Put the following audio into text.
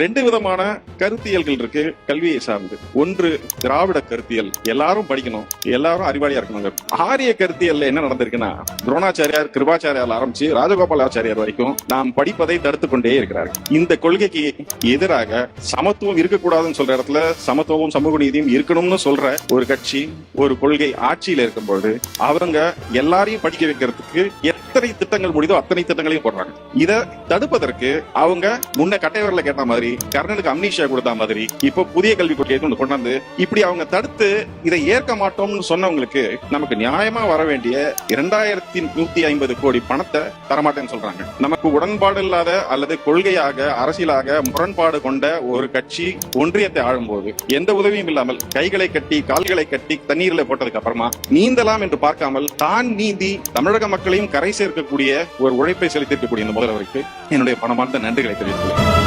ரெண்டு விதமான கருத்தியல்கள் இருக்கு கல்வியை சார்ந்து. ஒன்று திராவிட கருத்தியல், எல்லாரும் படிக்கணும், எல்லாரும் அறிவாளியா இருக்கணும். ஆரிய கருத்தியல்ல என்ன நடந்திருக்குன்னா, துரோணாச்சாரியார் கிருபாச்சாரியார் ஆரம்பிச்சு ராஜகோபாலாச்சாரியார் வரைக்கும் நாம் படிப்பதை தடுத்துக் கொண்டே இருக்கிறார்கள். இந்த கொள்கைக்கு எதிராக சமத்துவம் இருக்கக்கூடாதுன்னு சொல்ற இடத்துல சமத்துவம் சமூக நீதியும் இருக்கணும்னு சொல்ற ஒரு கட்சி, ஒரு கொள்கை ஆட்சியில இருக்கும்போது அவங்க எல்லாரையும் படிக்க வைக்கிறதுக்கு எத்தனை திட்டங்கள் முடியுதோ அத்தனை திட்டங்களையும் போடுறாங்க. இதை தடுப்பதற்கு அவங்க முன்ன கட்டைவரில் கேட்ட மாதிரி, கர்ணனுக்கு அம்னீஷியா கொடுத்த மாதிரி, இப்போ புதிய கல்வி கொள்கையை கொண்டாந்து இப்படி அவங்க தடுத்து இதை ஏற்க மாட்டோம்னு சொன்னவங்களுக்கு நமக்கு நியாயமா வர வேண்டிய 2150 கோடி பணத்தை தரமாட்டேன்னு சொல்றாங்க. நமக்கு உடன்பாடு இல்லாத அல்லது கொள்கையாக அரசியலாக முரண்பாடு கொண்ட ஒரு கட்சி ஒன்றியத்தை ஆளும்போது எந்த உதவியும் இல்லாமல் கைகளை கட்டி கால்களை கட்டி தண்ணீரில் போட்டதுக்கு அப்புறமா நீந்தலாம் என்று பார்க்காமல் தான் நீந்தி தமிழக மக்களையும் கரை சேர்க்கக்கூடிய ஒரு உழைப்பை செலுத்திருக்கக்கூடிய இந்த முதல்வருக்கு என்னுடைய பணமார்ந்த நன்றிகளை தெரிவித்துள்ளேன்.